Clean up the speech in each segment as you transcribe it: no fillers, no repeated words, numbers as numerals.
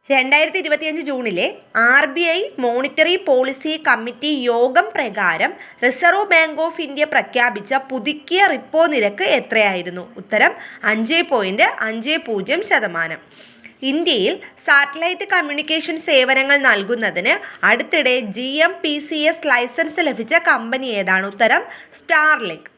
2025 ജൂണിലെ RBI monetary policy committee യോഗം പ്രകാരം reserve bank of India പ്രഖ്യാപിച്ച പുതുക്കിയ റിപ്പോ നിരക്ക് എത്രയായിരുന്നു? ഉത്തരം 5.50%. ഇന്ത്യയിൽ സാറ്റലൈറ്റ് കമ്മ്യൂണിക്കേഷൻ സേവനങ്ങൾ നൽകുന്നതിന് അടുത്തിടെ GMPCS ലൈസൻസ് ലഭിച്ച കമ്പനി ഏതാണ്? ഉത്തരം സ്റ്റാർലിങ്ക്.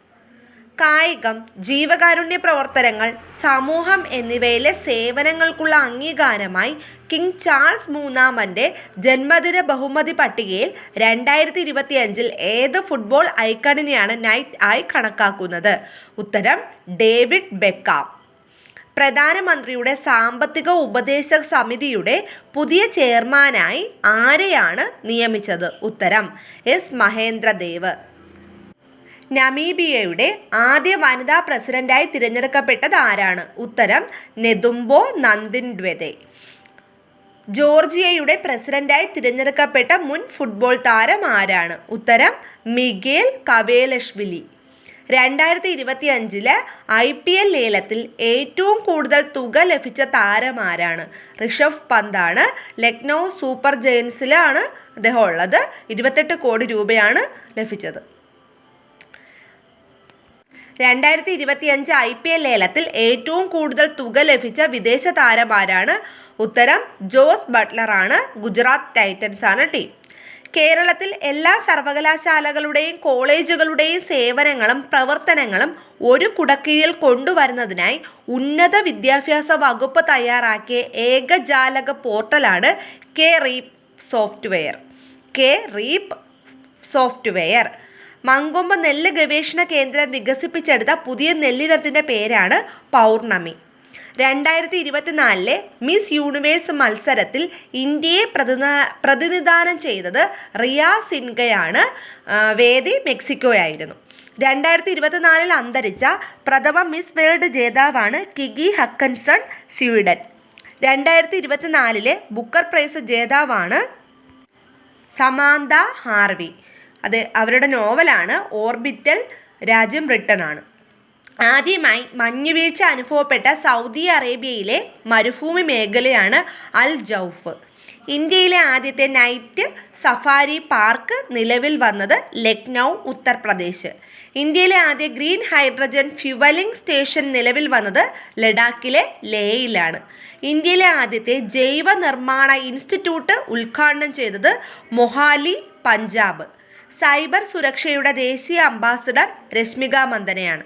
കായികം, ജീവകാരുണ്യ പ്രവർത്തനങ്ങൾ, സമൂഹം എന്നിവയിലെ സേവനങ്ങൾക്കുള്ള അംഗീകാരമായി കിങ് ചാൾസ് മൂന്നാമൻ്റെ ജന്മദിന ബഹുമതി പട്ടികയിൽ 2025 ഏത് ഫുട്ബോൾ ഐക്കണിനെയാണ് നൈറ്റ് ആയി കണക്കാക്കുന്നത്? ഉത്തരം ഡേവിഡ് ബെക്കാം. പ്രധാനമന്ത്രിയുടെ സാമ്പത്തിക ഉപദേശക സമിതിയുടെ പുതിയ ചെയർമാനായി ആരെയാണ് നിയമിച്ചത്? ഉത്തരം S. മഹേന്ദ്രദേവ്. നമീബിയയുടെ ആദ്യ വനിതാ പ്രസിഡന്റായി തിരഞ്ഞെടുക്കപ്പെട്ടത് ആരാണ്? ഉത്തരം നെതുംബോ നന്ദിൻഡ്വെദെ. ജോർജിയയുടെ പ്രസിഡന്റായി തിരഞ്ഞെടുക്കപ്പെട്ട മുൻ ഫുട്ബോൾ താരം ആരാണ്? ഉത്തരം മിഗേൽ കവേലഷ്വിലി. 2025 IPL ലേലത്തിൽ ഏറ്റവും കൂടുതൽ തുക ലഭിച്ച താരമാരാണ്? ഋഷഭ് പന്താണ്. ലക്നൗ സൂപ്പർ ജയൻസിലാണ് അദ്ദേഹം ഉള്ളത്. 28 കോടി രൂപയാണ് ലഭിച്ചത്. 2025 IPL ലേലത്തിൽ ഏറ്റവും കൂടുതൽ തുക ലഭിച്ച വിദേശ താരമാരാണ്? ഉത്തരം ജോസ് ബട്ട്ലറാണ്. ഗുജറാത്ത് ടൈറ്റൻസ് ആണ് ടീം. കേരളത്തിൽ എല്ലാ സർവകലാശാലകളുടെയും കോളേജുകളുടെയും സേവനങ്ങളും പ്രവർത്തനങ്ങളും ഒരു കുടക്കീഴിൽ കൊണ്ടുവരുന്നതിനായി ഉന്നത വിദ്യാഭ്യാസ വകുപ്പ് തയ്യാറാക്കിയ ഏകജാലക പോർട്ടലാണ് കെ-റീപ്പ് സോഫ്റ്റ്വെയർ. മങ്കൊമ്പ് നെല്ല് ഗവേഷണ കേന്ദ്രം വികസിപ്പിച്ചെടുത്ത പുതിയ നെല്ലിനത്തിൻ്റെ പേരാണ് പൗർണമി. 2024 മിസ് യൂണിവേഴ്സ് മത്സരത്തിൽ ഇന്ത്യയെ പ്രതിനിധാനം ചെയ്തത് റിയ സിൻഹയാണ്. വേദി മെക്സിക്കോയായിരുന്നു. 2024 അന്തരിച്ച പ്രഥമ മിസ് വേൾഡ് ജേതാവാണ് Kiki Hakansson, Sweden. 2024 Booker Prize ജേതാവാണ് സമാന്ത ഹാർവി. അത് അവരുടെ നോവലാണ് ഓർബിറ്റൽ. രാജ്യം ബ്രിട്ടൻ ആണ്. ആദ്യമായി മഞ്ഞുവീഴ്ച അനുഭവപ്പെട്ട സൗദി അറേബ്യയിലെ മരുഭൂമി മേഖലയാണ് അൽ ജൗഫ്. ഇന്ത്യയിലെ ആദ്യത്തെ നൈറ്റ് സഫാരി പാർക്ക് നിലവിൽ വന്നത് ലക്നൗ, ഉത്തർപ്രദേശ്. ഇന്ത്യയിലെ ആദ്യ ഗ്രീൻ ഹൈഡ്രജൻ ഫ്യുവലിംഗ് സ്റ്റേഷൻ നിലവിൽ വന്നത് ലഡാക്കിലെ ലേയിലാണ്. ഇന്ത്യയിലെ ആദ്യത്തെ ജൈവ നിർമ്മാണ ഇൻസ്റ്റിറ്റ്യൂട്ട് ഉദ്ഘാടനം ചെയ്തത് മൊഹാലി, പഞ്ചാബ്. സൈബർ സുരക്ഷയുടെ ദേശീയ അംബാസഡർ രശ്മിക മന്ദനയാണ്.